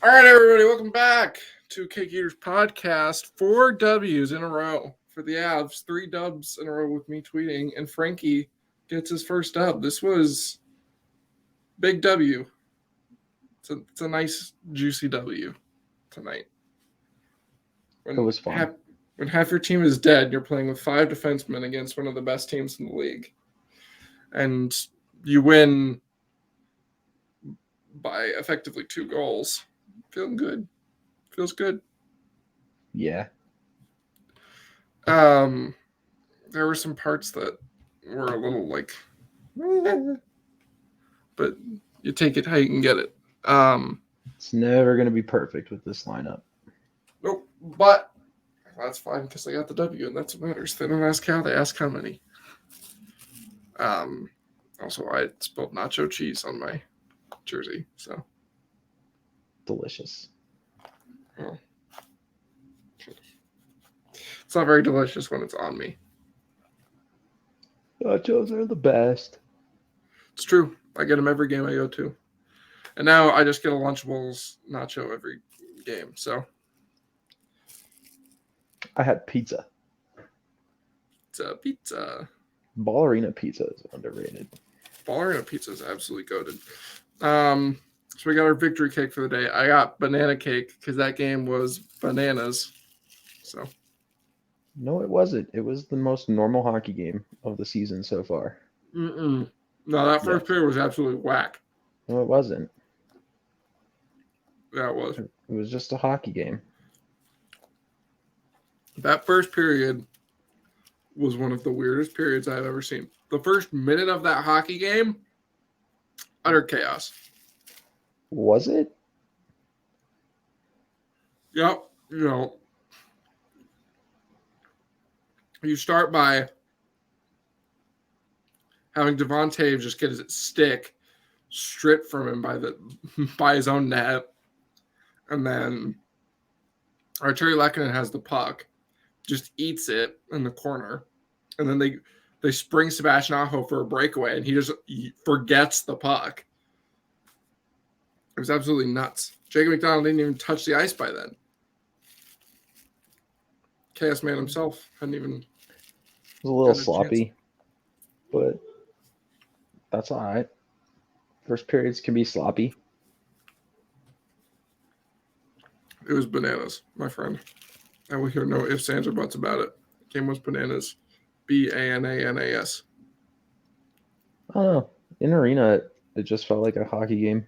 All right, everybody, welcome back to Cake Eaters Podcast. 4 W's in a row for the Avs, 3 dubs in a row with me tweeting, and Frankie gets his first dub. This was big W. It's a nice, juicy W tonight. It was fun. When half your team is dead, you're playing with 5 defensemen against one of the best teams in the league. And you win by effectively 2 goals. Feeling good. Feels good. Yeah. There were some parts that were a little like, but you take it how you can get it. It's never going to be perfect with this lineup. Nope, but that's fine because they got the W, and that's what matters. They don't ask how, they ask how many. Also, I spilled nacho cheese on my jersey, so. Delicious. Well, it's not very delicious when it's on me. Nachos are the best. It's true. I get them every game I go to. And now I just get a Lunchables nacho every game, so. I had pizza. It's a pizza. Ballerina pizza is underrated. Ballerina pizza is absolutely goated. So we got our victory cake for the day. I got banana cake because that game was bananas. So. No, it wasn't. It was the most normal hockey game of the season so far. No, that first period was absolutely whack. No, it wasn't. Yeah, it was. It was just a hockey game. That first period was one of the weirdest periods I've ever seen. The first minute of that hockey game, utter chaos. Was it? Yep. You start by having Devontae just get his stick stripped from him by his own net. And then Arturi Lehkonen has the puck, just eats it in the corner. And then they spring Sebastian Aho for a breakaway, and he forgets the puck. It was absolutely nuts. Jacob McDonald didn't even touch the ice by then. Chaos Man himself hadn't even. It was a little sloppy, but that's all right. First periods can be sloppy. It was bananas, my friend. I will hear no ifs, ands, or buts about it. The game was bananas. BANANAS. I don't know. In arena, it just felt like a hockey game.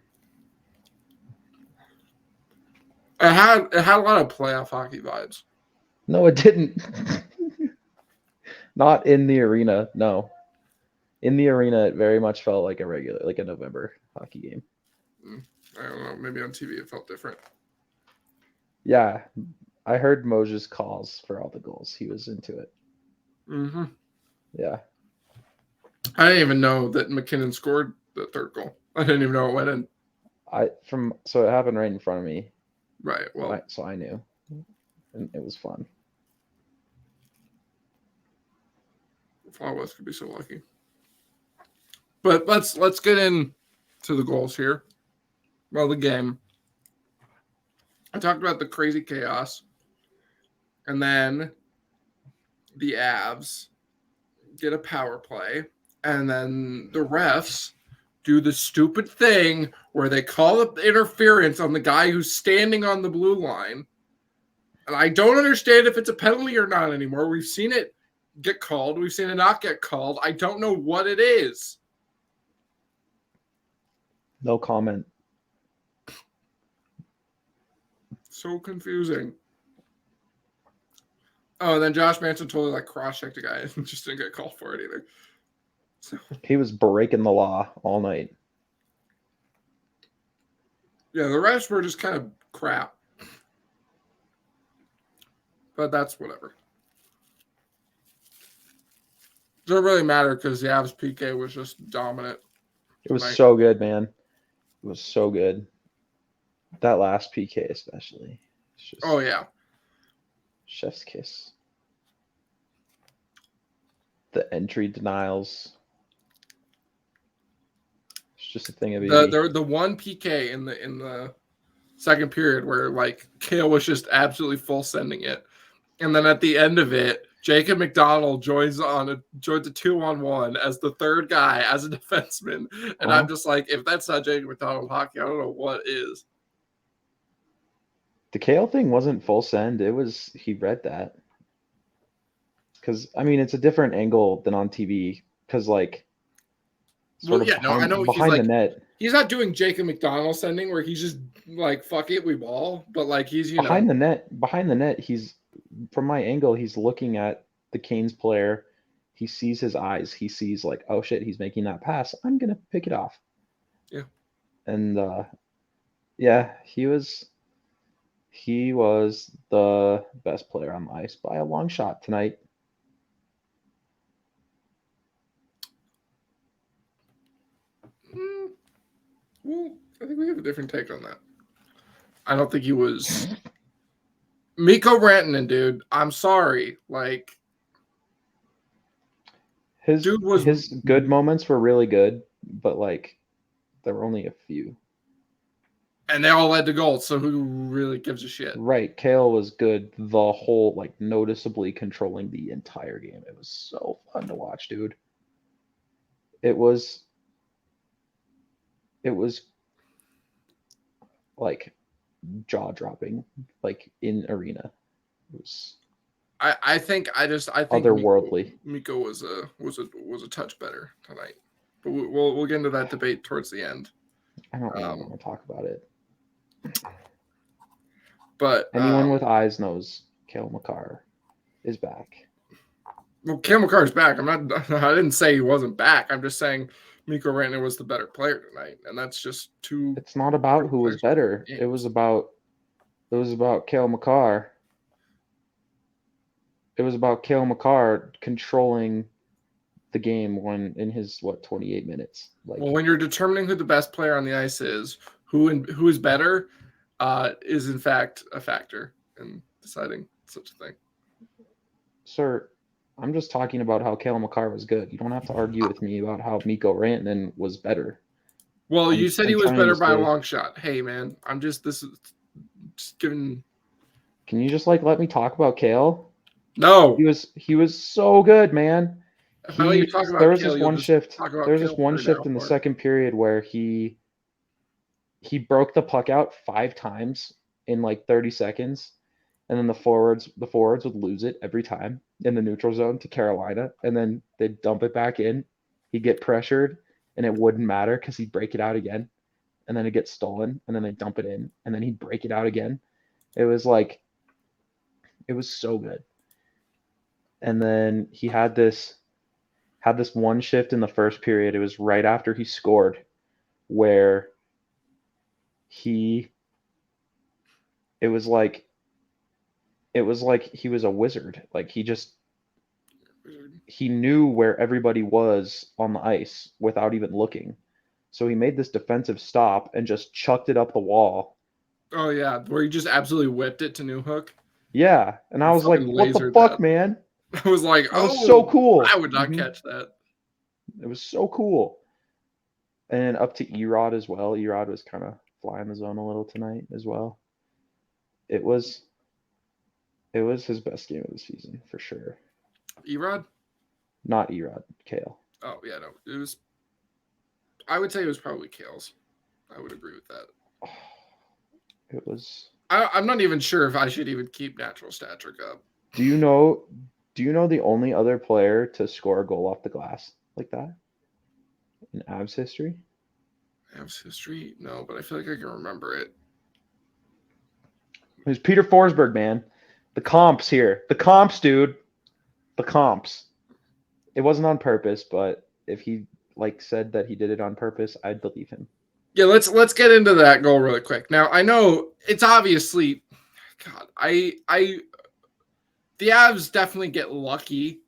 It had a lot of playoff hockey vibes. No, it didn't. Not in the arena, no. In the arena, it very much felt like a November hockey game. I don't know. Maybe on TV it felt different. Yeah, I heard Moses' calls for all the goals. He was into it. Mm-hmm. Yeah. I didn't even know that McKinnon scored the third goal. I didn't even know it went in. So it happened right in front of me. Right. Well, so I knew, and it was fun. Flawless could be so lucky. But let's get in to the goals here. Well, the game. I talked about the crazy chaos, and then the Avs get a power play, and then the refs do the stupid thing where they call up interference on the guy who's standing on the blue line. And I don't understand if it's a penalty or not anymore. We've seen it get called. We've seen it not get called. I don't know what it is. No comment. So confusing. Oh, and then Josh Manson totally cross-checked a guy and just didn't get called for it either. So. He was breaking the law all night. Yeah, the refs were just kind of crap. But that's whatever. Doesn't really matter because the Avs PK was just dominant. It was so good, man. It was so good. That last PK especially. Oh, yeah. Chef's kiss. The entry denials. It's just a thing of the one PK in the second period where like Cale was just absolutely full sending it. And then at the end of it, Jacob McDonald joins a 2-on-1 as the third guy as a defenseman. And I'm just like, if that's not Jacob McDonald hockey, I don't know what is. The Cale thing wasn't full send. It was, he read that. Because, I mean, it's a different angle than on TV. Because, like, sort of I know he's behind like, the net. He's not doing Jacob McDonald sending where he's just like, fuck it, we ball. But like, he's, behind the net, he's, from my angle, he's looking at the Canes player. He sees his eyes. He sees, like, oh shit, he's making that pass. I'm going to pick it off. Yeah. And, yeah, he was the best player on the ice by a long shot tonight. Well, I think we have a different take on that. I don't think he was Mikko Rantanen, dude. I'm sorry. Like, his good moments were really good, but like there were only a few. And they all led to goals, so who really gives a shit? Right. Cale was good the whole, like, noticeably controlling the entire game. It was so fun to watch, dude. It was like jaw-dropping, like in arena. It was I think otherworldly. Mikko was a touch better tonight. But we'll get into that debate towards the end. I don't really want to talk about it. But anyone with eyes knows Cale Makar is back. Well, Cale Makar's back. I didn't say he wasn't back. I'm just saying Mikko Rantanen was the better player tonight, and that's just too. It's not about who was better. It was about Cale Makar. It was about Cale Makar controlling the game in his 28 minutes. Like, well, when you're determining who the best player on the ice is, who is better, is in fact a factor in deciding such a thing. Sir, I'm just talking about how Cale Makar was good. You don't have to argue with me about how Mikko Rantanen was better. Well, you said he was better by a long shot. Hey, man, just giving. Can you just like let me talk about Cale? No, he was so good, man. There was this one shift. In the second period where he broke the puck out 5 times in like 30 seconds, and then the forwards would lose it every time in the neutral zone to Carolina, and then they'd dump it back in. He'd get pressured, and it wouldn't matter because he'd break it out again, and then it gets stolen, and then they dump it in, and then he'd break it out again. It was so good. And then he had this one shift in the first period. It was right after he scored, where it was like he was a wizard. Like he knew where everybody was on the ice without even looking. So he made this defensive stop and just chucked it up the wall. Oh yeah, where he just absolutely whipped it to Newhook. Yeah, and I was like, "What the fuck, man?" I was like, "Oh, was so cool." I would not catch that. It was so cool. And up to Erod as well. Erod was kind of flying the zone a little tonight as well. It was his best game of the season for sure. Erod? Not Erod, Cale. Oh yeah, no, it was. I would say it was probably Cale's. I would agree with that. It was. I'm not even sure if I should even keep natural stat trick up. Do you know the only other player to score a goal off the glass like that in Avs history? Avs history? No, but I feel like I can remember it. It was Peter Forsberg, man. The comps here. The comps, dude. The comps. It wasn't on purpose, but if he said that he did it on purpose, I'd believe him. Yeah, let's get into that goal really quick. Now, I know it's obviously God, the Avs definitely get lucky,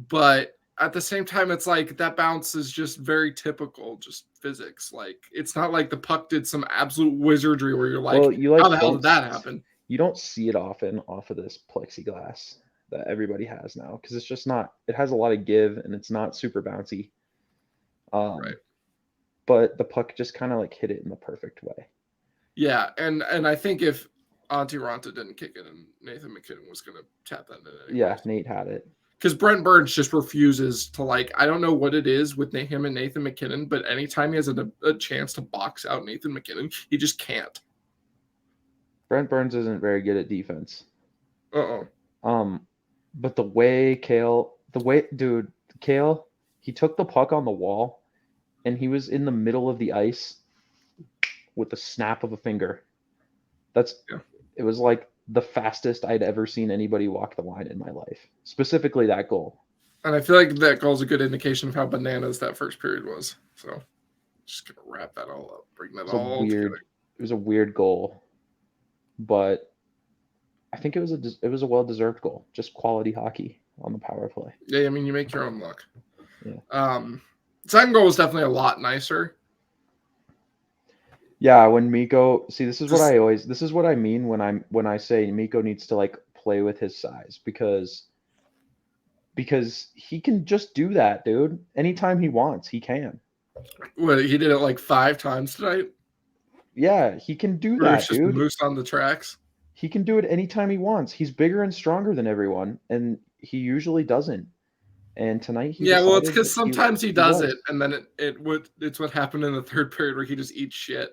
but at the same time, it's like that bounce is just very typical, just physics. Like it's not like the puck did some absolute wizardry where you're like, how the hell did that happen? You don't see it often off of this plexiglass that everybody has now because it's just not. It has a lot of give and it's not super bouncy. Right. But the puck just kind of hit it in the perfect way. Yeah, and I think if Auntie Ranta didn't kick it, and Nathan McKinnon was going to tap that in anyway. Yeah, Nate had it. Because Brent Burns just refuses to, like, I don't know what it is with him and Nathan McKinnon, but anytime he has a chance to box out Nathan McKinnon, he just can't. Brent Burns isn't very good at defense. Uh-oh. But dude, Cale, he took the puck on the wall, and he was in the middle of the ice with the snap of a finger. It was like the fastest I'd ever seen anybody walk the line in my life. Specifically that goal. And I feel like that goal's a good indication of how bananas that first period was. So just gonna wrap that all up, bring that all together. It was a weird goal, but I think it was a well-deserved goal. Just quality hockey on the power play. Yeah, I mean, you make your own luck. Yeah. Second goal was definitely a lot nicer. Yeah, when Mikko, see, this is what I mean when I say Mikko needs to like play with his size because he can just do that, dude. Anytime he wants, he can. What, he did it like 5 times tonight? Yeah, he can do Or that, it's just dude. moose on the tracks. He can do it anytime he wants. He's bigger and stronger than everyone, and he usually doesn't. And tonight he well, it's decided because that sometimes he does was. it, and then it's what happened in the third period where he just eats shit.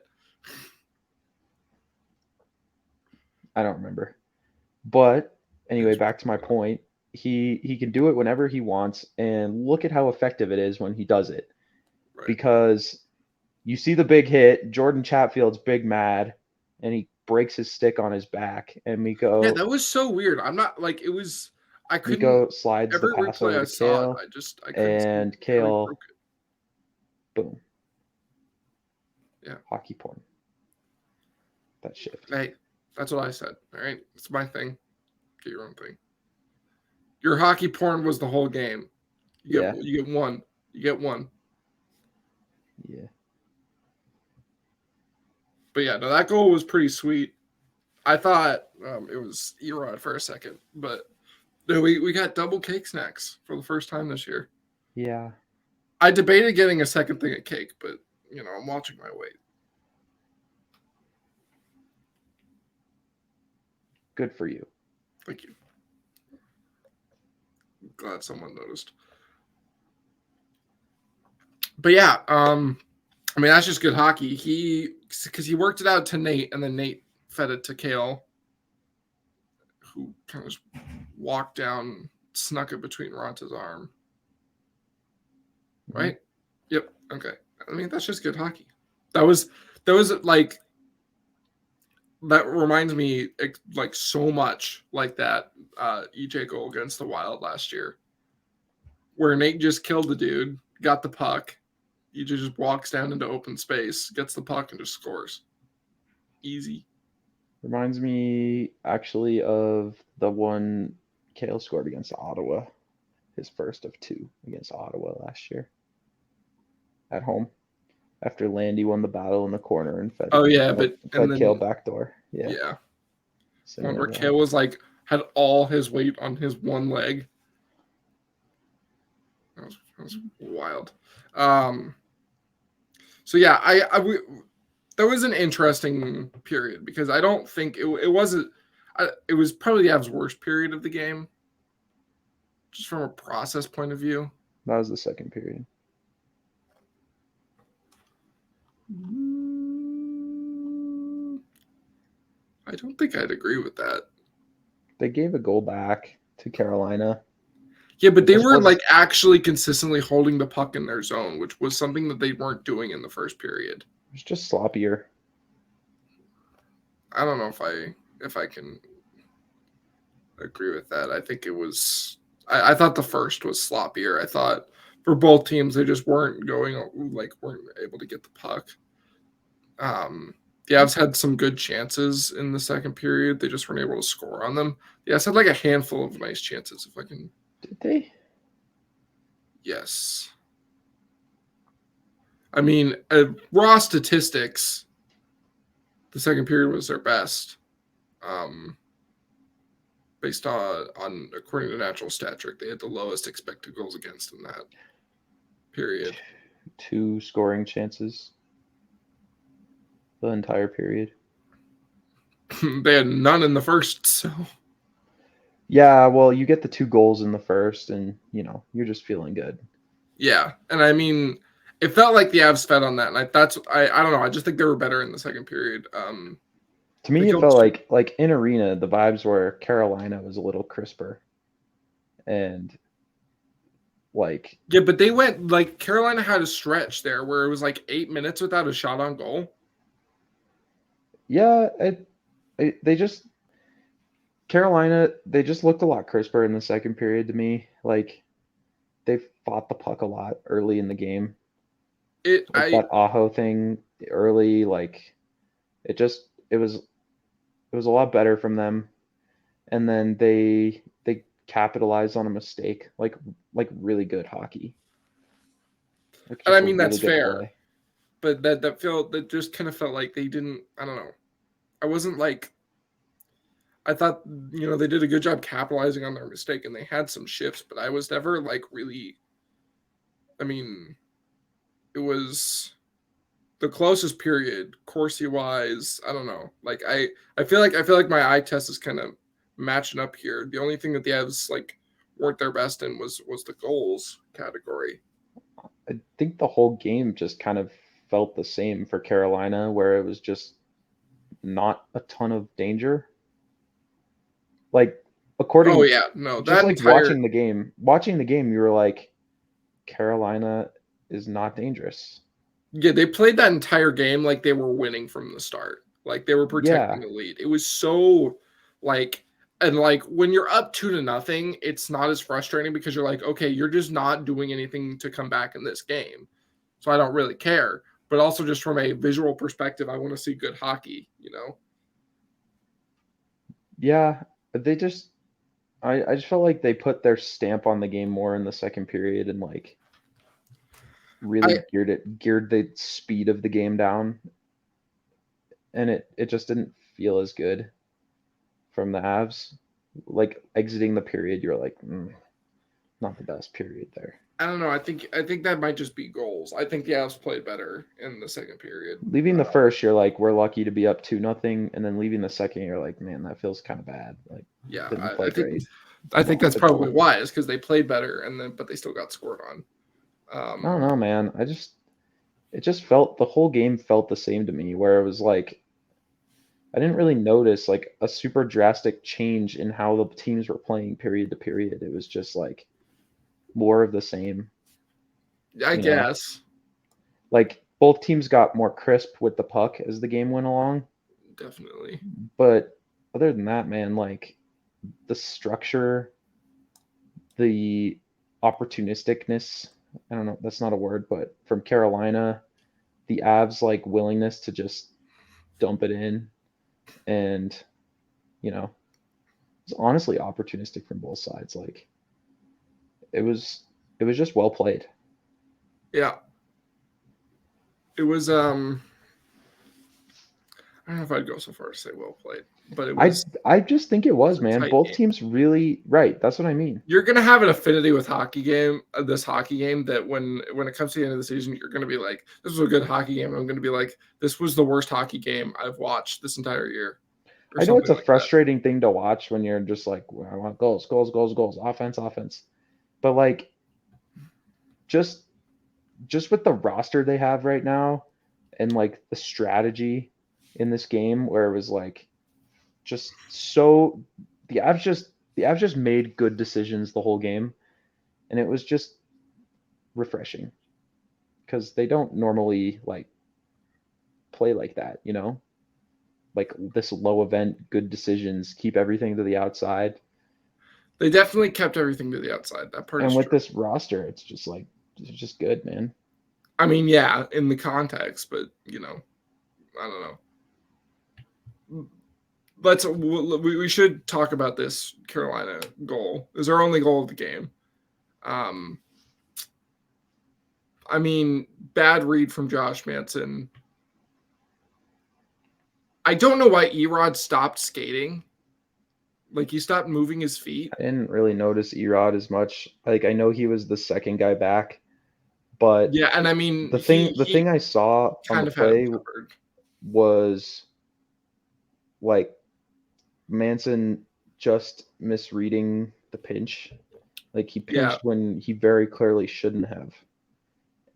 I don't remember. But anyway, back to my point. He can do it whenever he wants, and look at how effective it is when he does it. Right. Because you see the big hit, Jordan Chatfield's big mad, and he breaks his stick on his back, and Mikko. Yeah, that was so weird. I'm not like it was. I couldn't. Mikko slides the Every pass replay over I to saw Cale, it, I couldn't see and how he Cale, broke it. boom. Yeah. Hockey porn. That shift. Hey, that's what I said. All right, it's my thing. Get your own thing. Your hockey porn was the whole game. You get one. You get one. Yeah. But yeah, no, that goal was pretty sweet. I thought it was Erod for a second, but no, we got double cake snacks for the first time this year. Yeah. I debated getting a second thing of cake, but I'm watching my weight. Good for you. Thank you. I'm glad someone noticed. But yeah, I mean that's just good hockey. Because he worked it out to Nate, and then Nate fed it to Cale, who kind of just walked down, snuck it between Ranta's arm. Right? Mm-hmm. Yep. Okay. I mean that's just good hockey. That was like. That reminds me like so much like that EJ goal against the Wild last year, where Nate just killed the dude, got the puck, EJ just walks down into open space, gets the puck, and just scores. Easy. Reminds me actually of the one Cale scored against Ottawa, his first of 2 against Ottawa last year at home. After Landy won the battle in the corner and fed Cale backdoor. Yeah. Where Cale was like had all his weight on his one leg. That was wild. So yeah, that was an interesting period because I don't think it wasn't. It was probably the Avs' worst period of the game, just from a process point of view. That was the second period. I don't think I'd agree with that. They gave a goal back to Carolina. Yeah, but they were like actually consistently holding the puck in their zone, which was something that they weren't doing in the first period. It was just sloppier. I don't know if I can agree with that. I think it was. I thought the first was sloppier. I thought for both teams they just weren't weren't able to get the puck. The Avs had some good chances in the second period. They just weren't able to score on them. The Avs had like a handful of nice chances. If I can. Did they? Yes. I mean, raw statistics. The second period was their best, based on according to Natural Stat Trick. They had the lowest expected goals against in that period. 2 scoring chances the entire period. They had none in the first, so Yeah, well, you get the 2 goals in the first, and you're just feeling good. yeah. And I mean, it felt like the Avs fed on that, and I don't know. I just think they were better in the second period. To They me, it killed felt two. like in arena, the vibes were Carolina was a little crisper, and like Yeah, but they went like Carolina had a stretch there where it was like 8 minutes without a shot on goal. yeah, they just Carolina they just looked a lot crisper in the second period to me. Like they fought the puck a lot early in the game. It Like I that Aho thing early, like it just it was a lot better from them. And then they capitalized on a mistake, like really good hockey, like and I just a mean that's really good fair, play. but that just kind of felt like they didn't. I don't know. I wasn't like I thought they did a good job capitalizing on their mistake and they had some shifts, but I was never like really. I mean, it was the closest period, Corsi wise. I don't know. Like I feel like my eye test is kind of matching up here. The only thing that the Avs like weren't their best in was the goals category. I think the whole game just kind of felt the same for Carolina, where it was just not a ton of danger. Like Oh according yeah, no, just that like entire watching the game, you were like, Carolina is not dangerous. yeah, they played that entire game like they were winning from the start. Like they were protecting Yeah, the lead. It was so like and like when you're up 2-0, it's not as frustrating because you're like, okay, you're just not doing anything to come back in this game. So I don't really care. But also just from a visual perspective, I want to see good hockey. yeah. They just I just felt like they put their stamp on the game more in the second period and like I really geared the speed of the game down, and it just didn't feel as good from the Avs. Like exiting the period, you're like, not the best period there. I don't know. I think that might just be goals. I think the Avs played better in the second period. Leaving the first, you're like, we're lucky to be up 2-0, and then leaving the second, you're like, man, that feels kind of bad. Like, Yeah, didn't I play think great. I think that's Lost a probably goal. why is because they played better and then but they still got scored on. I don't Um, know, man. It just felt the whole game felt the same to me, where it was like I didn't really notice like a super drastic change in how the teams were playing period to period. It was just like more of the same, I you know. guess Like both teams got more crisp with the puck as the game went along, definitely. but other than that, man, like the structure, the opportunisticness, I don't know, that's not a word, but from Carolina, the Avs like willingness to just dump it in and, you know, it's honestly opportunistic from both sides. Like it was it was just well played. Yeah, it was. I don't know if I'd go so far to say well played, but it I was I just think it was, a man. tight Both game. teams really right. That's what I mean. You're gonna have an affinity with this hockey game that when it comes to the end of the season, you're gonna be like, this was a good hockey game. And I'm gonna be like, this was the worst hockey game I've watched this entire year, or I know it's something a like that. frustrating thing to watch when you're just like, well, I want goals, goals, goals, goals, offense, offense. But like just just with the roster they have right now and like the strategy in this game where it was like just so the Avs just made good decisions the whole game, and it was just refreshing because they don't normally like play like that, you know? Like this low event, good decisions, keep everything to the outside. They definitely kept everything to the outside. That part And is with true. this roster, it's just like it's just good, man. I mean, yeah, in the context, but I don't know. We should talk about this Carolina goal. It was our only goal of the game. Um, I mean, bad read from Josh Manson. I don't know why Erod stopped skating. Like he stopped moving his feet. I didn't really notice Erod as much. Like I know he was the second guy back, but Yeah, and I mean the thing I saw on the kind of had him play covered. was like Manson just misreading the pinch. Like he Yeah. pinched when he very clearly shouldn't have.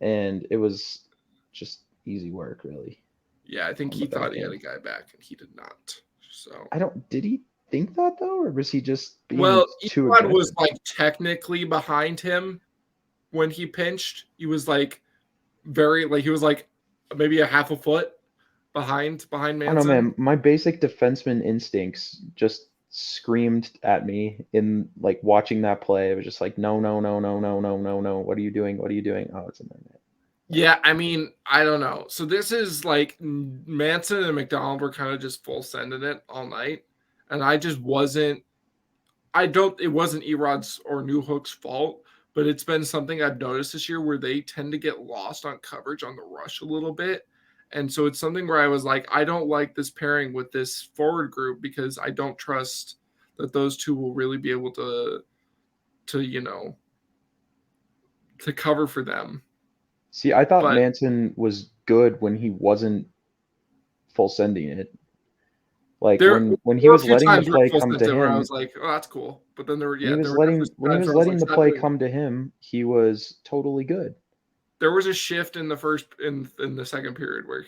And it was just easy work, really. Yeah, I think on he the thought he back had a end. guy back, and he did not. So, Did he think that though, or was he just being well, too Elon was aggressive? like technically behind him when he pinched. He was like he was like maybe a half a foot behind I don't know, Manson. man. My basic defenseman instincts just screamed at me in like watching that play. It was just like, no, no, no, no, no, no, no, no. What are you doing? What are you doing? Oh, it's in there, man. Yeah, I mean, I don't know. So this is like Manson and McDonald were kind of just full sending it all night, and I just wasn't. I don't. It wasn't Erod's or Newhook's fault, but it's been something I've noticed this year where they tend to get lost on coverage on the rush a little bit, and so it's something where I was like, I don't like this pairing with this forward group because I don't trust that those two will really be able to to cover for them. See, I thought But Manson was good when he wasn't full sending it. Like there when he were a was few letting the times where play full come sent to it where I was him, like, oh, that's cool. But then there were when he there was were definitely times where I was like, letting the stop play doing. come to him, he was totally good. There was a shift in the first in the second period where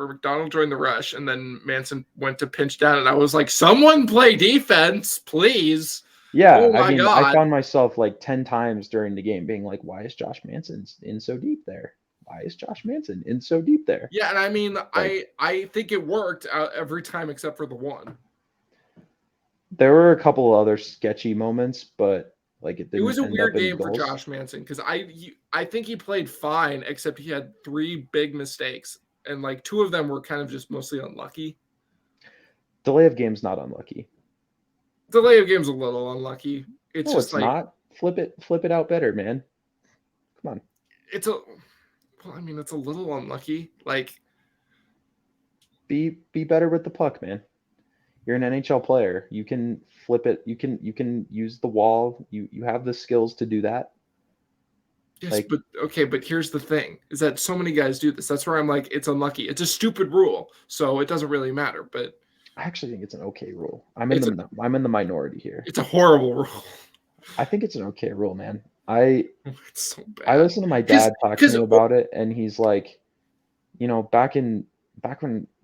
McDonald joined the rush and then Manson went to pinch down and I was like, someone play defense, please. Yeah, Oh I my mean, I god. found myself like 10 times during the game being like, why is Josh Manson in so deep there? Why is Josh Manson in so deep there? Yeah, and I mean, Like, I think it worked every time except for the one. there were a couple of other sketchy moments, but like it It was didn't a end up weird in game for goals. Josh Manson because I think he played fine except he had three big mistakes and like two of them were kind of just mostly unlucky. Delay of game's not unlucky. Delay of game's a little unlucky. It's No, just it's like not. Flip it out better, man. Come on. it's a well, I mean, it's a little unlucky. Like, Be better with the puck, man. You're an NHL player. You can flip it. You can use the wall. You have the skills to do that. yes, Like but okay, but here's the thing: is that so many guys do this. That's where I'm like, it's unlucky. It's a stupid rule, so it doesn't really matter. But I actually think it's an okay rule. it's a, I'm in the minority here. it's a horrible rule. I think it's an okay rule, man. It's so I bad listen to my because dad talk to because me about it, and he's like, back when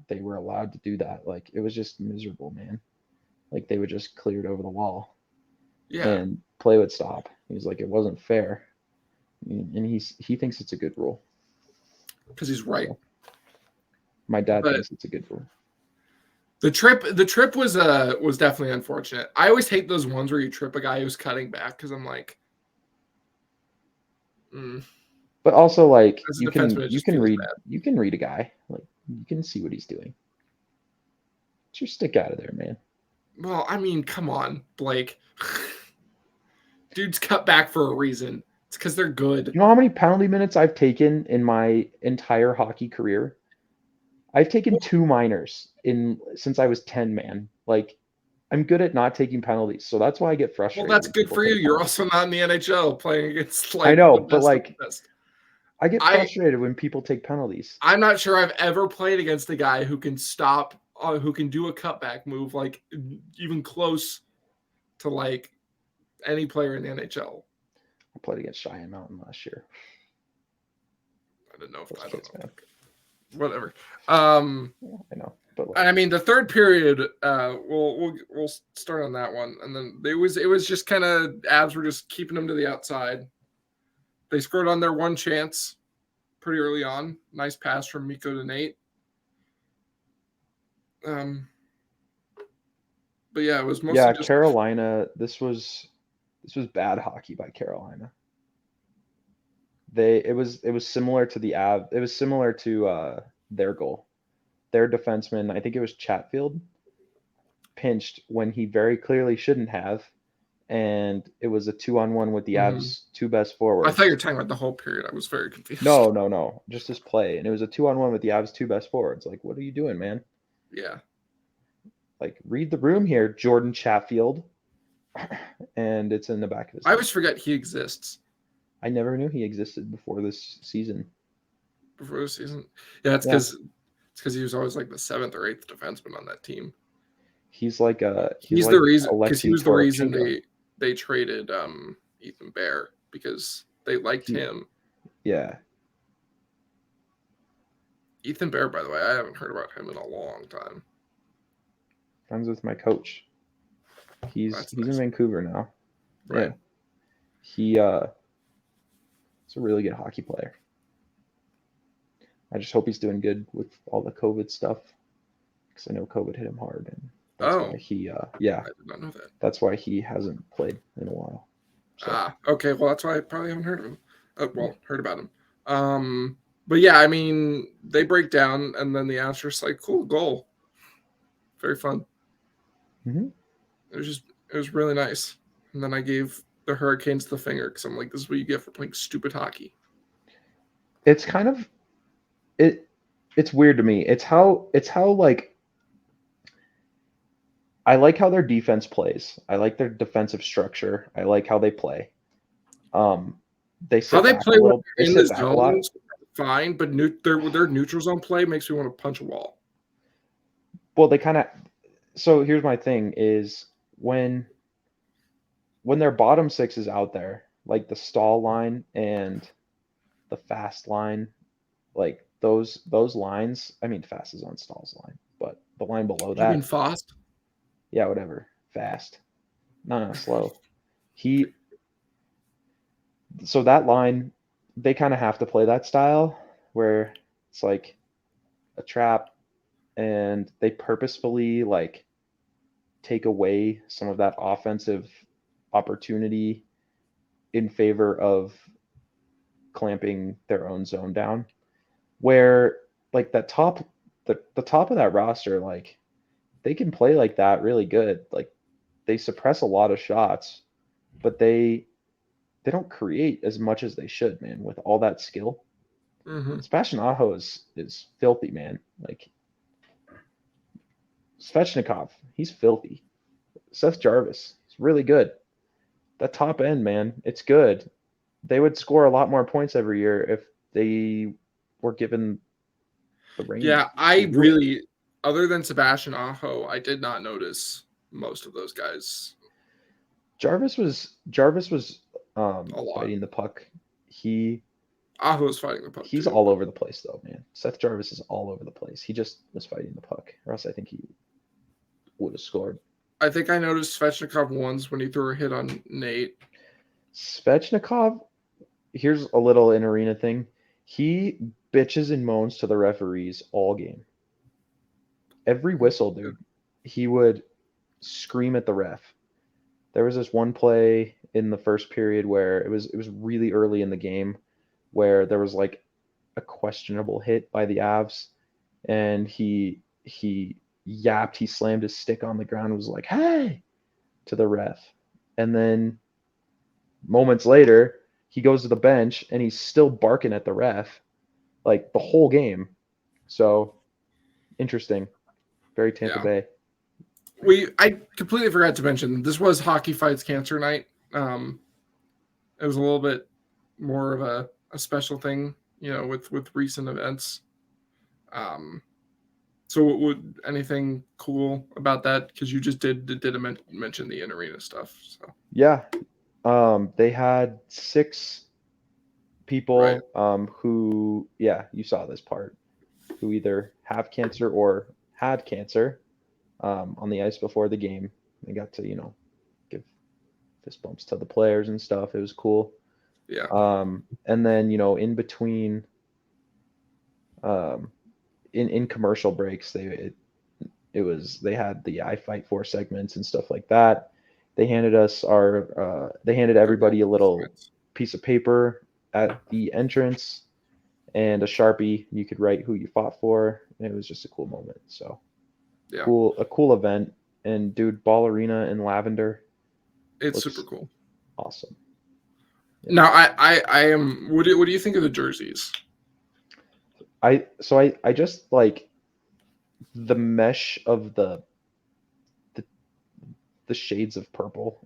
they were allowed to do that, like it was just miserable, man. Like they would just clear it over the wall yeah, and play would stop. He's like, it wasn't fair, and he thinks it's a good rule. because he's right. So my dad But thinks it's a good rule. the trip was definitely unfortunate. I always hate those ones where you trip a guy who's cutting back because I'm like, But also, like as a defenseman, it just feels bad. you can read a guy, like you can see what he's doing. Get your stick out of there, man. Well, I mean, come on, Blake. Dude's cut back for a reason. It's because they're good. You know how many penalty minutes I've taken in my entire hockey career? I've taken 2 minors in since I was 10, man. Like I'm good at not taking penalties, so that's why I get Well, frustrated that's when good people for you. take You're penalties. also not in the NHL playing against I like know, the but best of like the best. I get I frustrated when people take penalties. I'm not sure I've ever played against a guy who can stop, who can do a cutback move like even close to like any player in the NHL. I played against Cheyenne Mountain last year. Those I don't kids, know. man. Whatever. Yeah, I know, but like, I mean, the third period, we'll start on that one, and then it was just kind of Avs were just keeping them to the outside. They scored on their one chance pretty early on. Nice pass from Mikko to Nate. But yeah, it was mostly yeah, just Carolina. This was bad hockey by Carolina. It was similar to the Av. It was similar to their goal. Their defenseman, I think it was Chatfield, pinched when he very clearly shouldn't have, and it was a 2-on-1 with the mhm. Avs two best I thought you were forwards. talking about the whole period. I was very confused. No, no, no, just this play, and it was a 2-on-1 with the Avs two best forwards. Like, what are you doing, man? Yeah. Like, read the room here, Jordan Chatfield, and it's in the back of his I net. always forget he exists I never knew he existed before this season. before the season. Yeah, Yeah, it's because he was always like the seventh or eighth defenseman on that team. He's like He's the reason, because he Alexei was the reason Toropchenko. they traded Ethan Bear, because they liked him. Yeah. Ethan Bear, by the way, I haven't heard about him in a long time. Friends with my coach. He's That's in nice. Vancouver now. Right. Yeah. He's a really good hockey player. I just hope he's doing good with all the COVID stuff, because I know COVID hit him hard, and that's why he I did not know that. that's why he hasn't played in a while. So. Okay. Well, that's why I probably haven't heard of him. Yeah. Heard about him. But yeah, I mean, they break down, and then the asterisk like, cool goal, very fun. Mm-hmm. It was really nice. And then I gave the Hurricanes the finger, because I'm like, this is what you get for playing stupid hockey. It's kind of it's weird to me. It's how like I like how their defense plays. I like their defensive structure. I like how they play. They How sit they back a play when little. They they're in the sit back a lot. zones, fine, but their neutral zone play makes me want to punch a wall. Well, they kind of. So here's my thing: is when their bottom six is out there, like the stall line and the fast line, like those lines. I mean, fast is on stall's line, but the line below You mean that, fast? yeah, whatever, fast. No, slow. He So that line, they kind of have to play that style where it's like a trap, and they purposefully like take away some of that offensive opportunity in favor of clamping their own zone down. Where like the top of that roster, like they can play like that really good. Like they suppress a lot of shots, but they don't create as much as they should, man, with all that skill. Mm-hmm. Sebastian Aho is filthy, man. Like Svechnikov, he's filthy. Seth Jarvis, he's really good. That top end, man, it's good. They would score a lot more points every year if they were given the reins Yeah, I to do it. really, other than Sebastian Aho, I did not notice most of those guys Jarvis was a lot. fighting the puck. He Aho was fighting the puck he's too, all but over the place though, man. Seth Jarvis is all over the place. He just was fighting the puck, or else I think he would have scored. I think I noticed Svechnikov once when he threw a hit on Nate. Svechnikov, here's a little in arena thing. He bitches and moans to the referees all game. Every whistle, dude, he would scream at the ref. There was this one play in the first period where it was really early in the game, where there was like a questionable hit by the Avs, and he yapped, he slammed his stick on the ground and was like, "Hey!" to the ref. And then moments later, he goes to the bench and he's still barking at the ref like the whole game. So interesting. Very Tampa Yeah. Bay. I completely forgot to mention this was Hockey Fights Cancer Night. It was a little bit more of a special thing, with recent events. So would anything cool about that? Because you just did mention the in arena stuff. So Yeah. They had 6 right, people who, yeah, you saw this part, who either have cancer or had cancer on the ice before the game. They got to, give fist bumps to the players and stuff. It was cool. yeah, And then, in between, um, in commercial breaks, they had the I Fight For segments and stuff like that. They handed the everybody a Roman little fights. piece of paper at the entrance and a Sharpie. You could write who you fought for, and it was just a cool moment. So Yeah, a cool event. And dude, Ball Arena in lavender it's super looks cool. awesome. Yeah. Now, I am. What do you think of the jerseys? I just like the mesh of the the shades of purple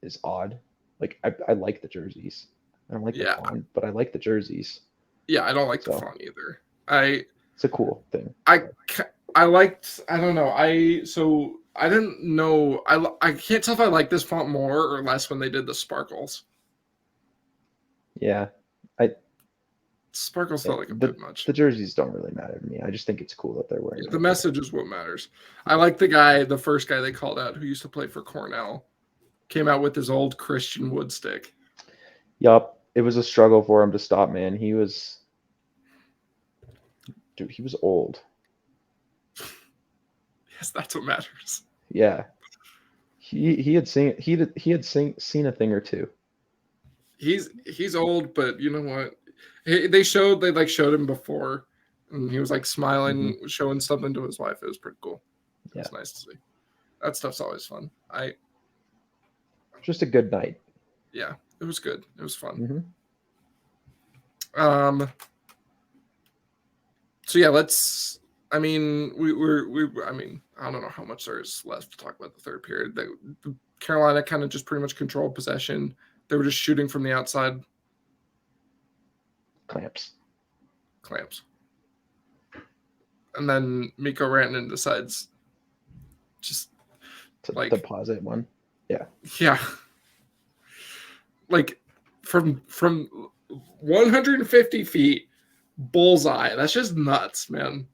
is odd. Like I like the jerseys. I don't like the Yeah, font, but I like the jerseys. yeah, I don't like the So font either. I it's a cool thing. I I liked. I don't know. I didn't know. I can't tell if I like this font more or less when they did the sparkles. Yeah, I Sparkles felt like a the bit much. the jerseys don't really matter to me. I just think it's cool that they're wearing The purple. message is what matters. I like the first guy they called out who used to play for Cornell, came out with his old Christian Wood stick. Yup, it was a struggle for him to stop, man. He was old. Yes, that's what matters. Yeah, he had seen a thing or two. He's old, but you know what? They showed him before, and he was like smiling, showing something to his wife. It was pretty cool. Yeah, It's nice to see. That stuff's always fun. Just a good night. Yeah, it was good. It was fun. Mm-hmm. So yeah, let's. I mean, I mean, I don't know how much there is left to talk about the third period. Carolina kind of just pretty much controlled possession. They were just shooting from the outside. Clamps. And then Mikko Rantanen decides just To like deposit one. Yeah. Like from 150 feet, bullseye. That's just nuts, man.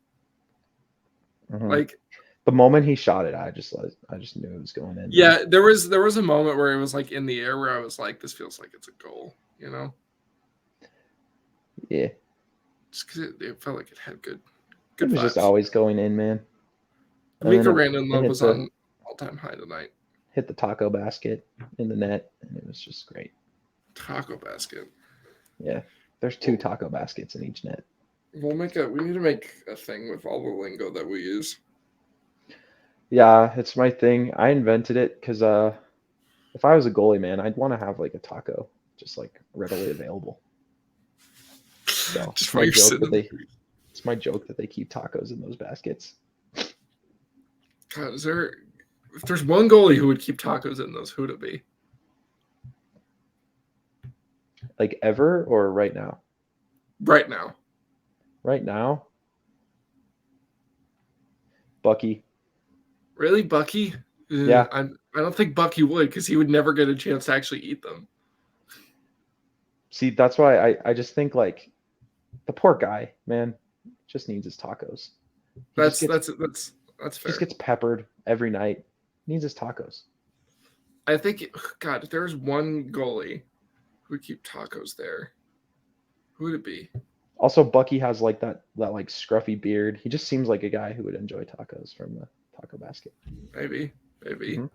Mm-hmm. Like the moment he shot it, I just knew it was going in. Yeah, man. there was a moment where it was like in the air where I was like, this feels like it's a goal, you know? Yeah. Just because it felt like it had good it was vibes. Just always going in, man. Mikko Rantanen love was on all-time high tonight. Hit the taco basket in the net, and it was just great. Taco basket. Yeah, there's 2 taco baskets in each net. We need to make a thing with all the lingo that we use. Yeah, it's my thing. I invented it because if I was a goalie, man, I'd want to have like a taco just like readily available. So it's my joke that they keep tacos in those baskets. God, if there's one goalie who would keep tacos in those, who'd it be? Like ever or right now? Right now. Right now? Bucky. Really, Bucky? Yeah. I don't think Bucky would, because he would never get a chance to actually eat them. See, that's why I just think like the poor guy, man, just needs his tacos. That's fair. He just gets peppered every night. He needs his tacos. I think, God, if there was one goalie who would keep tacos there, who would it be? Also, Bucky has like that like scruffy beard. He just seems like a guy who would enjoy tacos from the taco basket. Maybe. Mm-hmm.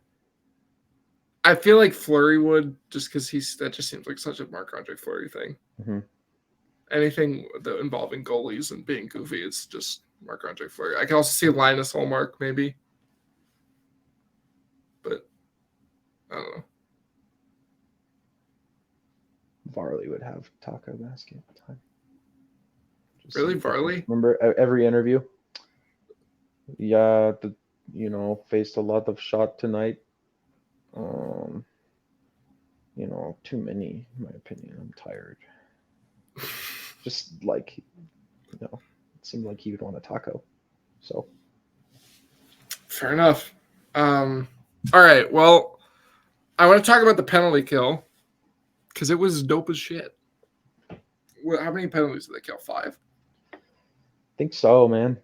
I feel like Fleury would, just because that just seems like such a Marc-Andre Fleury thing. Mm-hmm. Anything involving goalies and being goofy, it's just Marc-Andre Fleury. I can also see Linus Ullmark maybe, but I don't know. Varley would have taco basket time. Really, Varley? Remember every interview? Yeah, faced a lot of shot tonight. Too many, in my opinion. I'm tired. Just like, it seemed like he would want a taco. So. Fair enough. All right. Well, I want to talk about the penalty kill because it was dope as shit. How many penalties did they kill? 5? I think so, man.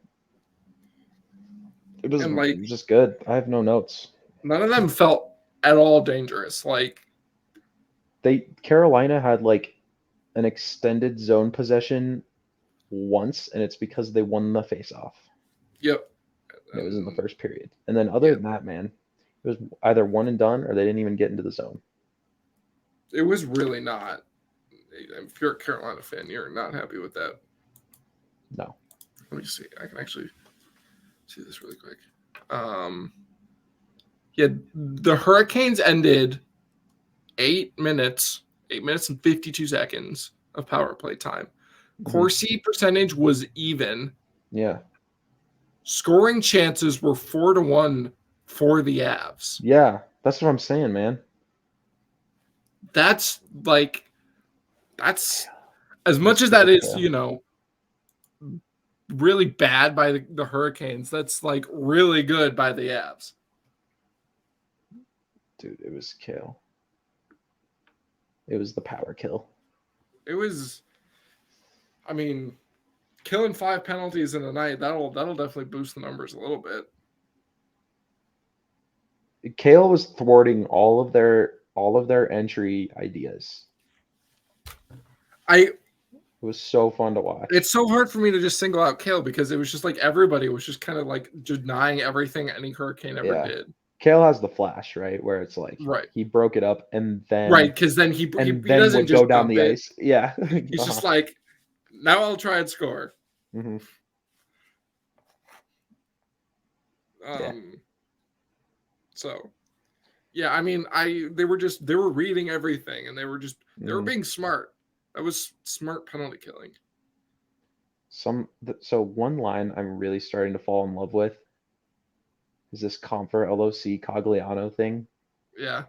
It was just good. I have no notes. None of them felt at all dangerous. Like Carolina had like an extended zone possession once, and it's because they won the face-off. Yep. And it was in the first period. And then other than that, man, it was either one and done or they didn't even get into the zone. It was really not. If you're a Carolina fan, you're not happy with that. No. Let me see. I can actually see this really quick. Yeah, the Hurricanes ended 8 minutes and 52 seconds of power play time. Corsi percentage was even. Yeah. Scoring chances were 4-1 for the Avs. Yeah, that's what I'm saying, man. That's as much as that is, really bad by the Hurricanes. That's like really good by the Avs. Dude, it was Cale. It was the power kill. It was. I mean, killing 5 penalties in a night that'll definitely boost the numbers a little bit. Cale was thwarting all of their entry ideas. I It was so fun to watch. It's so hard for me to just single out Cale because it was just like everybody was just kind of like denying everything any Hurricane ever Yeah. did. Cale has the flash, right? Where it's like Right. he broke it up and Right, because then he doesn't would go just down dump the it. ice. Yeah. He's just like, now I'll try and score. Mm-hmm. Yeah. So, yeah, I mean, they were reading everything and they were being smart. That was smart penalty killing. So one line I'm really starting to fall in love with is this Comfer LOC Cogliano thing. Yeah.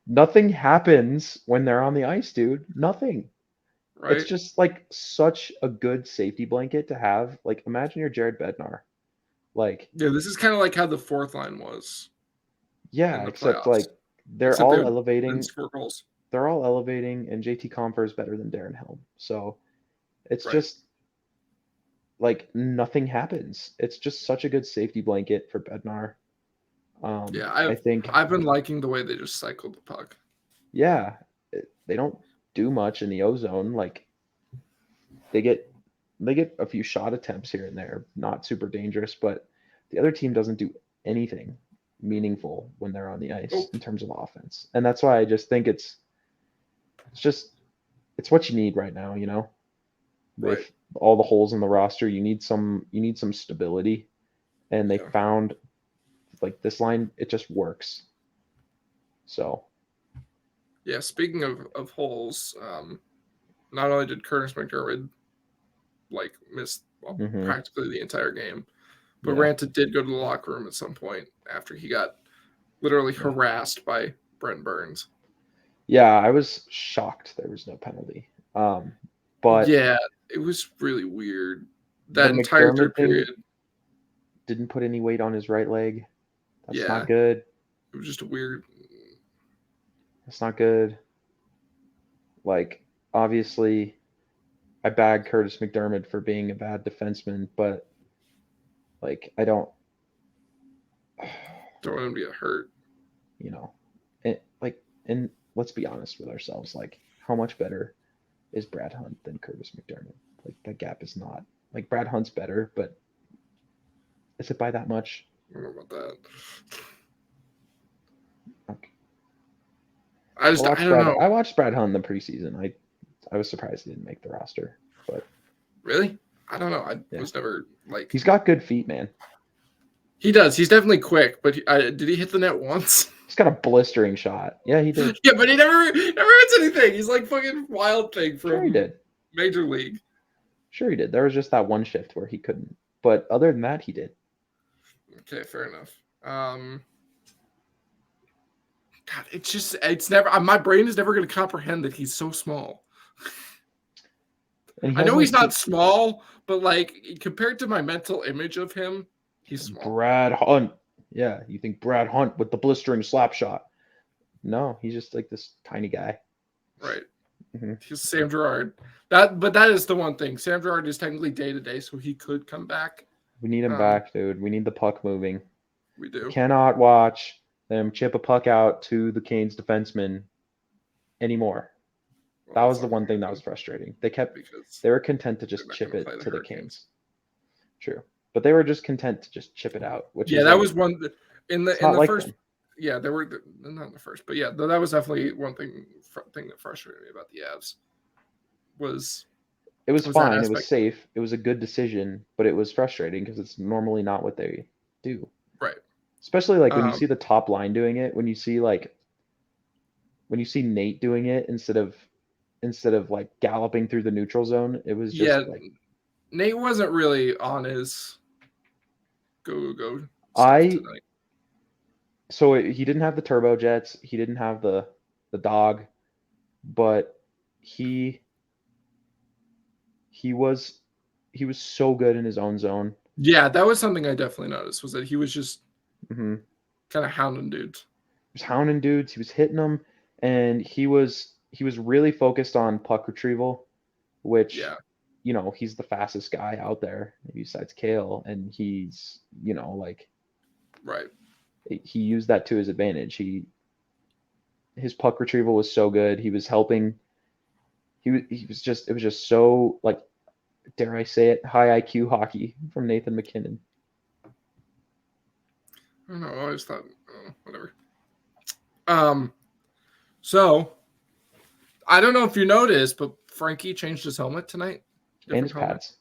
Nothing happens when they're on the ice, dude. Nothing. Right. It's just like such a good safety blanket to have. Like imagine you're Jared Bednar. Like Yeah, this is kind of like how the fourth line was yeah, in the except playoffs. like they're Except they all didn't elevating. score goals. They're all elevating, and JT Comfer is better than Darren Helm. So it's Right. just like nothing happens. It's just such a good safety blanket for Bednar. Yeah, I think I've been liking the way they just cycled the puck. yeah, they don't do much in the ozone. Like they get a few shot attempts here and there, not super dangerous, but the other team doesn't do anything meaningful when they're on the ice in terms of offense. And that's why I just think it's what you need right now, you know? With Right. all the holes in the roster, you need some stability. And they found like this line, it just works. So yeah, speaking of holes, not only did Curtis McDermott like miss practically the entire game, but Ranta did go to the locker room at some point after he got literally harassed by Brent Burns. Yeah, I was shocked there was no penalty. But yeah, it was really weird. That the entire McDermott third period. thing didn't put any weight on his right leg. That's not Yeah, good. it was just weird. That's not good. Like, obviously, I bag Curtis McDermott for being a bad defenseman, but like, I don't, Don't want him to get hurt. you know, and let's be honest with ourselves. Like, how much better is Brad Hunt than Curtis McDermott? Like, that gap is not like Brad Hunt's better, but is it by that much? I don't know about that. Okay. I don't know. I watched Brad Hunt in the preseason. I was surprised he didn't make the roster, but Really? I don't know. I was never like. He's got good feet, man. He does. He's definitely quick, but did he hit the net once? He's got a blistering shot. Yeah, he did. Yeah, but he never hits anything. He's like fucking Wild Thing from he did. Major League. Sure, he did. There was just that one shift where he couldn't, but other than that, he did. Okay, fair enough. God, it's never. My brain is never going to comprehend that he's so small. I know he's not small, but like compared to my mental image of him, he's small. Brad Hunt. Yeah, you think Brad Hunt with the blistering slap shot? No, he's just like this tiny guy. Right. Mm-hmm. He's Sam Girard. But that is the one thing. Sam Girard is technically day to day, so he could come back. We need him back, dude. We need the puck moving. We do. Cannot watch them chip a puck out to the Canes defenseman anymore. That was the one thing that was frustrating. They were content to just chip it to the Canes. True. But they were just content to just chip it out. Which that was one in the first. Them. Yeah, they were not in the first, but yeah, that was definitely one thing that frustrated me about the Avs. It was fine. It was safe. It was a good decision, but it was frustrating because it's normally not what they do. Right. Especially like when you see the top line doing it, when you see Nate doing it instead of like galloping through the neutral zone, it was just like Nate wasn't really on his go tonight. So he didn't have the turbo jets, he didn't have the dog, but he was so good in his own zone. Yeah, that was something I definitely noticed, was that he was just kind of hounding dudes. was hounding dudes, he was hitting them, and he was really focused on puck retrieval, which, Yeah, he's the fastest guy out there besides Cale, and he's, like right. he used that to his advantage. His puck retrieval was so good. He was helping. He was just, it was just so, like, dare I say it, high IQ hockey from Nathan MacKinnon. I don't know. I always thought, whatever. Um, so I don't know if you noticed, but Frankie changed his helmet tonight. And Different his helmet. pads.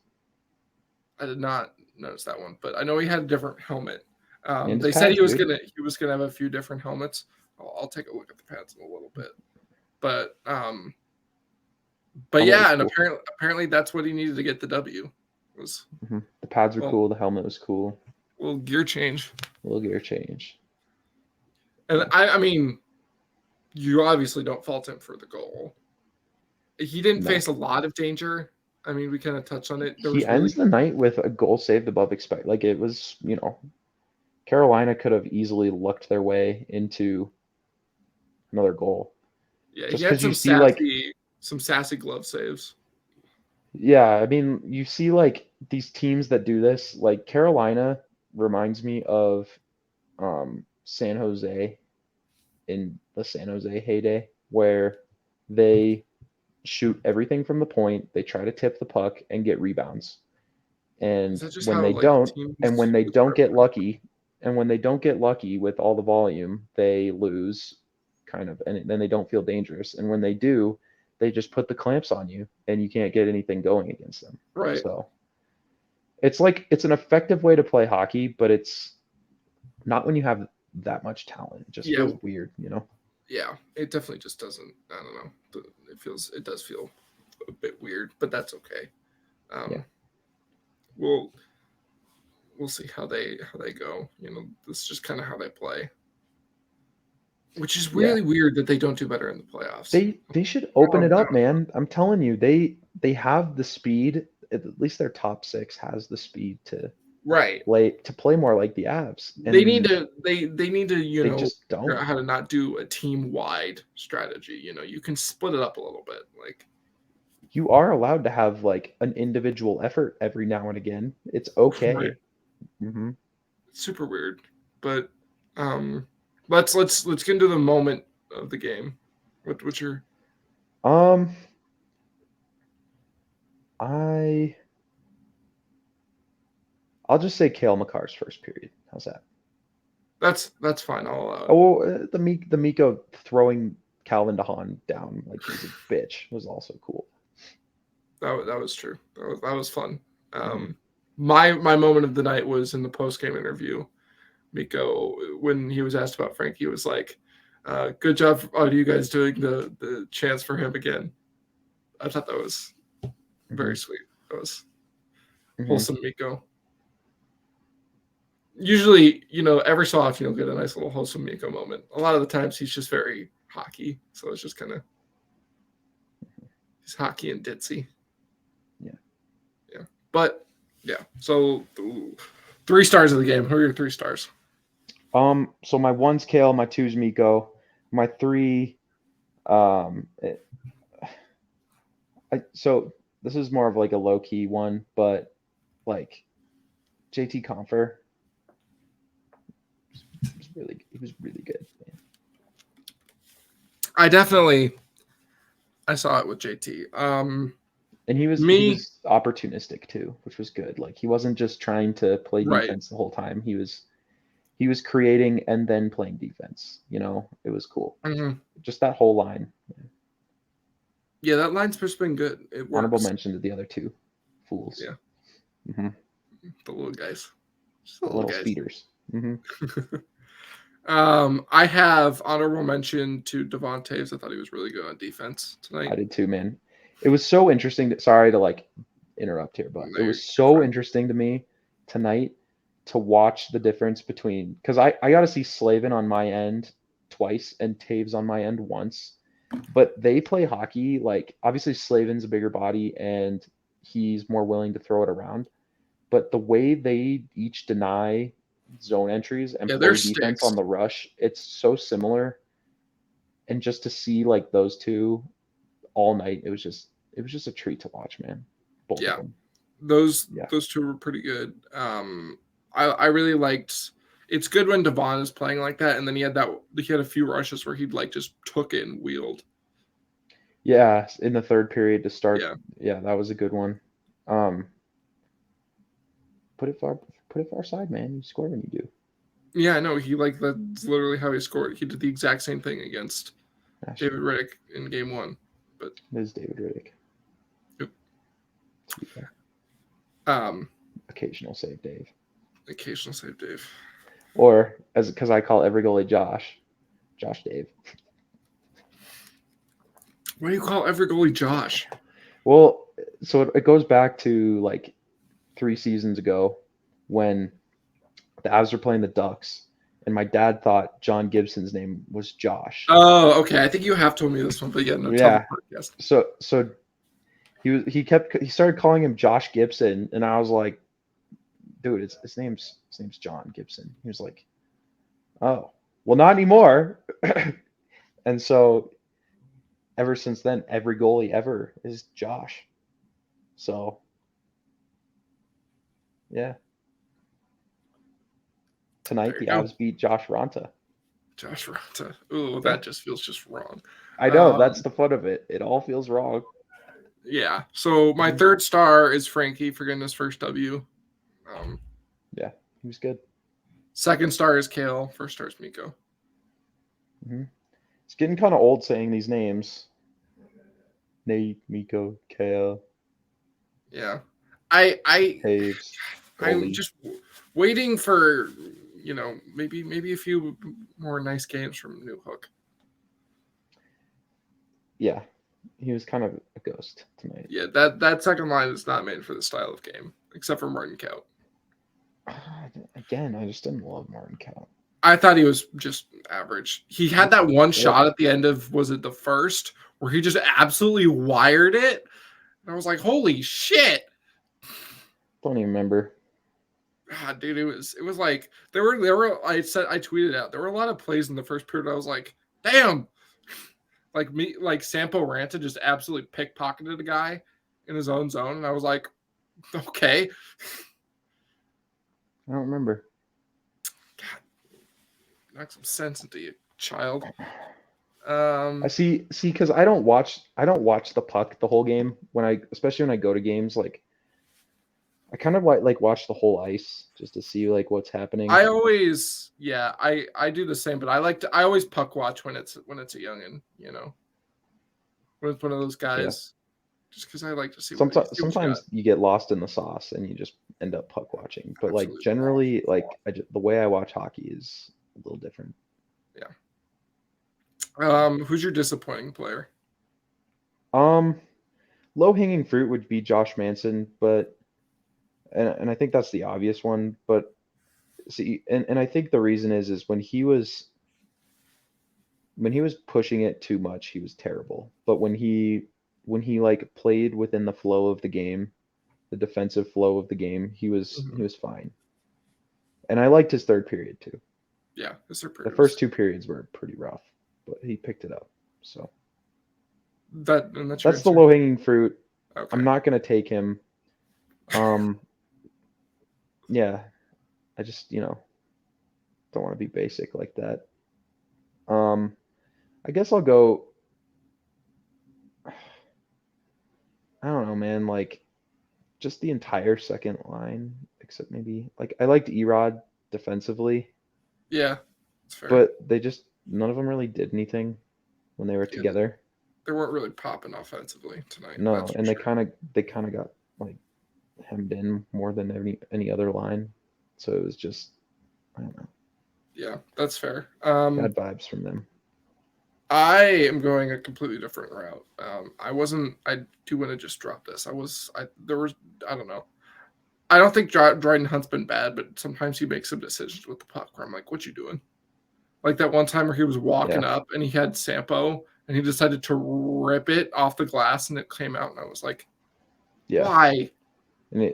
I did not notice that one, but I know he had a different helmet. And his They said pads, dude. he was gonna have a few different helmets. I'll take a look at the pads in a little bit, but Helmet was yeah, and cool. apparently that's what he needed to get the W. Was The pads were well, cool. The helmet was cool. little gear change. Little gear change. And I mean, you obviously don't fault him for the goal. He didn't No. face a lot of danger. I mean, we kind of touched on it. There He was really ends the night with a goal saved above expect. Like, it was, Carolina could have easily lucked their way into another goal. yeah, he Just had because you see, like, some sassy glove saves. yeah, I mean, you see, like, these teams that do this, like Carolina reminds me of San Jose in the San Jose heyday, where they shoot everything from the point, they try to tip the puck and get rebounds. Is And that just when how they like don't, and teams when they with don't get lucky, and when they don't get lucky with all the volume, they lose kind of, and then they don't feel dangerous. And when they do, they just put the clamps on you and you can't get anything going against them. right? So it's like, it's an effective way to play hockey, but it's not when you have that much talent. It just Yeah, feels weird. yeah. It definitely just doesn't. I don't know. It does feel a bit weird, but that's okay. Yeah. Um, we'll we'll see how they go. This is just kind of how they play, which is Yeah. really weird that they don't do better in the playoffs. They should I open don't, it I up, don't, man. I'm telling you, they have the speed. At least their top six has the speed to right. play more like the Avs, They need and to they need to they just figure don't. out how to not do a team wide strategy. You can split it up a little bit. Like You are allowed to have, like, an individual effort every now and again. It's right, okay. Hmm. super weird. But um, let's get into the moment of the game. What's your Um, I I'll just say Cale Makar's first period. How's that? that's fine. I'll allow it. Oh, the Miko throwing Calvin DeHaan down like he's a bitch was also cool. That was true. That was fun. Hmm. Um, my moment of the night was in the post game interview. Mikko, when he was asked about Frankie, was like, "Good job on you guys doing the chance for him again." I thought that was Hmm. very sweet. That was Hmm. wholesome, Mikko. Usually, every so often you'll get a nice little wholesome Mikko moment. A lot of the times he's just very hockey, so it's just kind of he's hockey and ditzy. Yeah. Yeah, but yeah. So 3 stars of the game. Who are your 3 stars? So my one's Kale, my two's Miko, my three. Um, it- so this is more of like a low key one, but, like, JT Confer he was really good, man. I saw it with JT. And he Me, was opportunistic too, which was good. Like, he wasn't just trying to play right. defense the whole time. He was creating and then playing defense. It was cool. Mhm. Just that whole line. Yeah, that line's just been good. It Honorable works. mention to the other two fools. Yeah, Hmm. the little guys. Just the The little little guys. speeders. Hmm. I have honorable mention to Devontae's. I thought he was really good on defense I tonight. did too, man. It was so interesting. Sorry to, like, interrupt here, but No, it was you're so fine. interesting to me tonight to watch the difference between, because I got to see Slavin on my end twice and Taves on my end once, but they play hockey. Like, obviously Slavin's a bigger body and he's more willing to throw it around, but the way they each deny zone entries and Yeah, play they're defense sticks. on the rush. It's so similar. And just to see like those two all night, it was just a treat to watch, man. Both Yeah, of them. those Yeah. those two were pretty good. I really liked. It's good when Devon is playing like that, and then he had a few rushes where he'd like just took it and wheeled. Yeah, in the third period to start. Yeah. Yeah, that was a good one. Um, put it far side, man. You score when you do. Yeah, I know. That's literally how he scored. He did the exact same thing against David Riddick in game 1. But it is David Riddick. Yep. To be fair. Occasional save Dave. Or because I call every goalie Josh Dave. Why do you call every goalie Josh? Well, so it goes back to like 3 seasons ago when the Avs were playing the Ducks, and my dad thought John Gibson's name was Josh. Oh, okay. I think you have told me this one, but yeah, no, tell the podcast. So he started calling him Josh Gibson, and I was like, dude, his name's John Gibson. He was like, oh, well, not anymore. And so ever since then, every goalie ever is Josh. So yeah. Tonight the Avs beat Josh Ranta. Ooh, that just feels just wrong. I know, that's the fun of it. It all feels wrong. Yeah. So my third star is Frankie for getting his first W. Yeah, he was good. Second star is Cale. First star is Mikko. It's getting kind of old saying these names. Nate, Mikko, Cale. Yeah. Taves. I'm just waiting for, maybe a few more nice games from Newhook. Yeah. He was kind of a ghost tonight. Yeah, that second line is not made for the style of game, except for Martin Kaut. Again, I just didn't love Martin Kaut. I thought he was just average. He had that one shot at the end of, was it the first, where he just absolutely wired it? And I was like, holy shit. Don't even remember. God, dude, it was like there were I tweeted out there were a lot of plays in the first period. I was like, damn, like Sampo Ranta just absolutely pickpocketed a guy in his own zone, and I was like, okay. I don't remember. God, knock some sense into you, child. I see because I don't watch the puck the whole game especially when I go to games. Like I kind of like watch the whole ice just to see like what's happening. I always I do the same, but I always puck watch when it's a youngin, when it's one of those guys. Just because I like to see. Sometimes you get lost in the sauce and you just end up puck watching. But like generally, like the way I watch hockey is a little different. Yeah. Who's your disappointing player? Low hanging fruit would be Josh Manson, but and I think that's the obvious one. But see, and I think the reason is when he was pushing it too much, he was terrible. But when he like played within the flow of the game, the defensive flow of the game, he was fine. And I liked his third period too. Yeah, the first 2 periods were pretty rough, but he picked it up. So that's the low hanging fruit. Okay. I'm not gonna take him. Yeah, I just don't want to be basic like that. I guess I'll go. I don't know, man. Like, just the entire second line, except maybe like I liked Erod defensively. Yeah, that's fair. But none of them really did anything when they were together. They weren't really popping offensively tonight. No, and they kind of got like hemmed in more than any other line. So it was just, I don't know. Yeah, that's fair. Bad vibes from them. I am going a completely different route. I do want to just drop this. I don't know. I don't think Dryden Hunt's been bad, but sometimes he makes some decisions with the puck where I'm like, what you doing? Like that one time where he was walking up and he had Sampo and he decided to rip it off the glass and it came out and I was like, why? And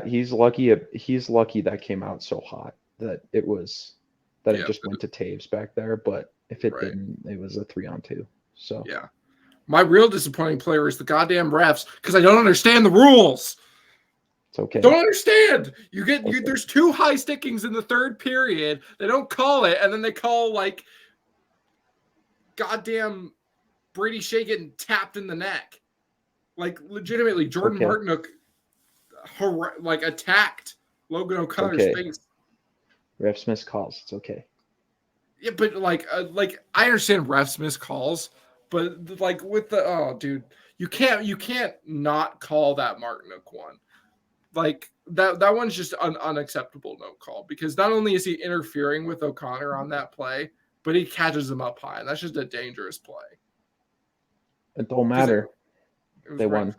he's lucky that came out so hot. that it Yeah, just went to Taves back there. But if it right. didn't, it was a 3-on-2. So Yeah. My real disappointing player is the goddamn refs because I don't understand the rules. it's okay. Don't understand. Okay. There's 2 high stickings in the third period. They don't call it, and then they call like goddamn Brady Shea getting tapped in the neck. Like legitimately, Jordan Okay. Martinook like attacked Logan O'Connor's Okay. face. Refs miss calls. It's okay. Yeah, but like I understand refs miss calls, but like with the dude, you can't not call that Martinook one. Like that one's just an unacceptable no call because not only is he interfering with O'Connor on that play, but he catches him up high, and that's just a dangerous play. It don't 'Cause matter. it was They right. won.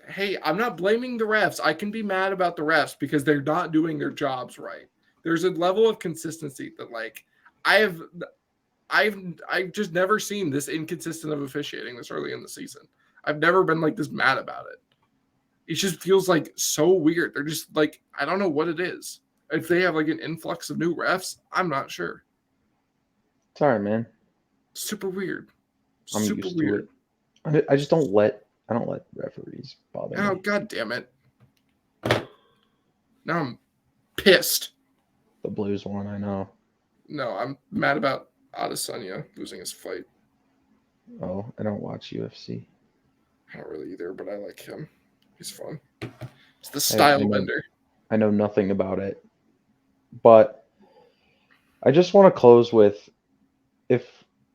Hey, I'm not blaming the refs. I can be mad about the refs because they're not doing their jobs right. There's a level of consistency that like I've I've just never seen this inconsistent of officiating this early in the season. I've never been like this mad about it. It just feels like so weird. They're just like I don't know what it is. If they have like an influx of new refs, I'm not sure. It's all right, man. Super weird. I'm Super used to weird. it. I just don't let referees bother Oh me. god damn it. Now I'm pissed. The Blues won, I know. No, I'm mad about Adesanya losing his fight. Oh, I don't watch UFC. I don't really either, but I like him. He's fun. It's the I style know bender. I know nothing about it. But I just want to close with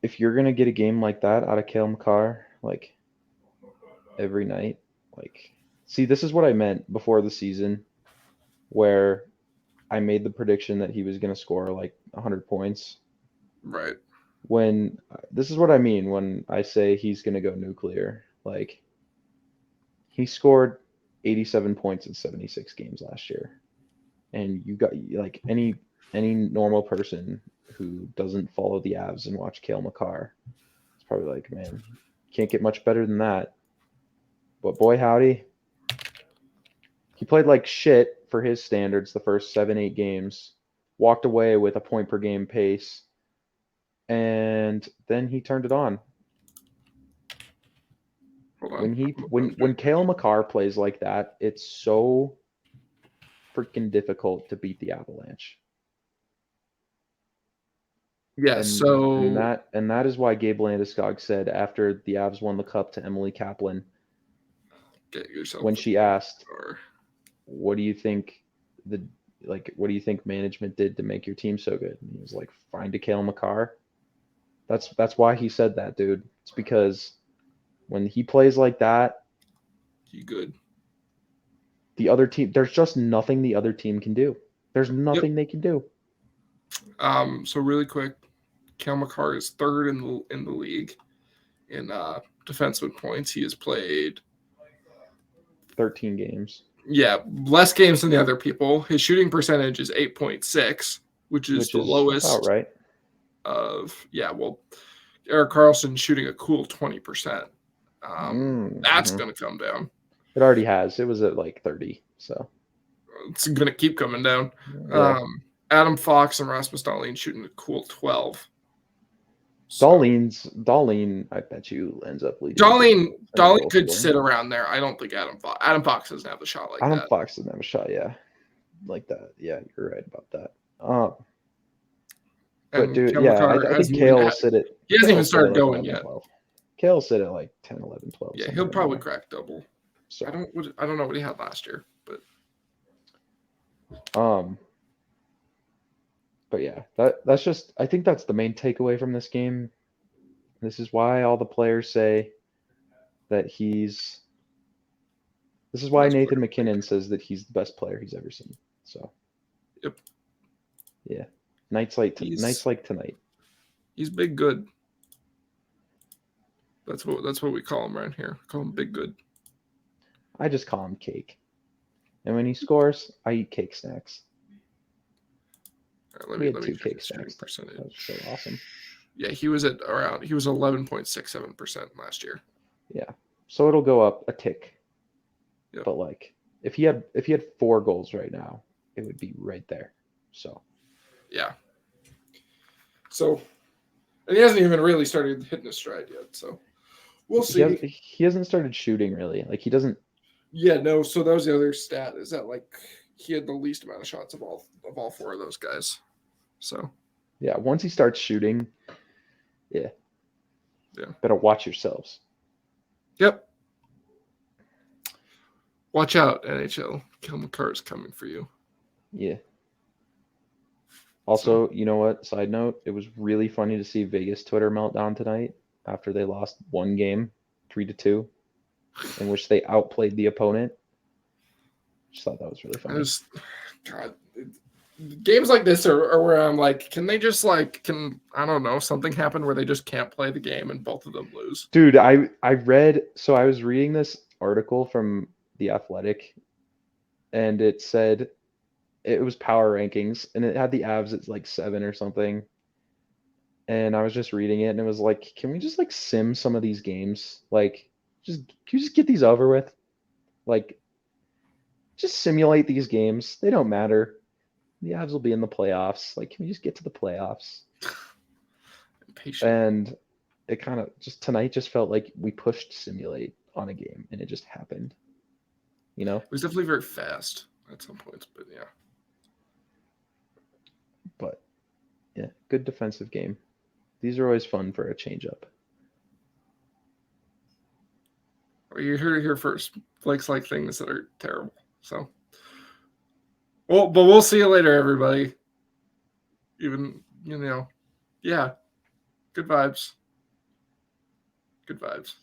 if you're gonna get a game like that out of Cale Makar, like every night, like see, this is what I meant before the season, where I made the prediction that he was gonna score like 100 points. Right. When this is what I mean when I say he's gonna go nuclear. Like he scored 87 points in 76 games last year, and you got like any normal person who doesn't follow the Avs and watch Cale Makar, it's probably like, man, can't get much better than that. But boy, howdy, he played like shit for his standards the first 7-8 games, walked away with a point per game pace, and then he turned it on. Hold on. When Cale Makar plays like that, it's so freaking difficult to beat the Avalanche. Yeah, And so that is why Gabe Landeskog said after the Avs won the cup to Emily Kaplan get yourself when the she asked, car. "What do you think the what do you think management did to make your team so good?" And he was like, "Find a Cale Makar." That's why he said that, dude. It's because when he plays like that, He good. the other team there's just nothing the other team can do. There's Yep. nothing they can do. So really quick, Cale Makar is third in the league in defenseman points. He has played 13 games, less games than the other people. His shooting percentage is 8.6, which is which the is about lowest right. of Erik Karlsson shooting a cool 20%. That's Mm-hmm. gonna come down. It already has. It was at like 30, so It's gonna keep coming down. yeah. Adam Fox and Rasmus Dahlin shooting a cool 12. So Dahlin, I bet you ends up leading the team in Dahlin goal could scoring. sit around there. I don't think Adam Fox doesn't have a shot like Adam that. Fox doesn't have a shot, yeah, like that. Yeah, you're right about that. But And dude, Cale yeah, Makar I think Kale will sit at he hasn't Kale will even sit at started like going 11, yet. 12. Kale will sit at like 10, 11, 12, Yeah, he'll somewhere in probably there. crack double. So I don't know what he had last year, but um, but yeah, that's just I think that's the main takeaway from this game. This is why all the players say that he's. This is why that's Nathan what McKinnon says that he's the best player he's ever seen. So yep. yeah, nights like He's tonight. he's big good. That's what we call him around here. Call him big good. I just call him Cake. And when he scores, I eat cake snacks. All right, We had let me 2 check cake his shooting snacks. That was so percentage. awesome. Yeah, he was 11.67% last year. Yeah. So it'll go up a tick. Yep. But like if he had 4 goals right now, it would be right there. So yeah. So, and he hasn't even really started hitting his stride yet. So we'll see. he hasn't started shooting really. Like he doesn't. Yeah, no. So that was the other stat is that like he had the least amount of shots of all four of those guys. So Yeah, once he starts shooting, yeah, better watch yourselves. Yep. Watch out, NHL. Cale Makar is coming for you. Yeah. Also, you know what? Side note, it was really funny to see Vegas Twitter meltdown tonight after they lost one game, 3-2, in which they outplayed the opponent. Just thought that was really funny. God, games like this are where I'm like, can they just like, I don't know, something happen where they just can't play the game and both of them lose? Dude, I read, so I was reading this article from The Athletic, and it said it was power rankings, and it had the Avs at like 7 or something. And I was just reading it, and it was like, can we just like sim some of these games? Like, can you just get these over with? Like, just simulate these games. They don't matter. The Avs will be in the playoffs. Like, can we just get to the playoffs? Patient. And it kind of just tonight just felt like we pushed simulate on a game, and it just happened. You know? It was definitely very fast at some points, but yeah. But yeah, good defensive game. These are always fun for a change up. Well, you heard it here first. Blake's like things that are terrible. So, well, but we'll see you later, everybody. Even, yeah. Good vibes. Good vibes.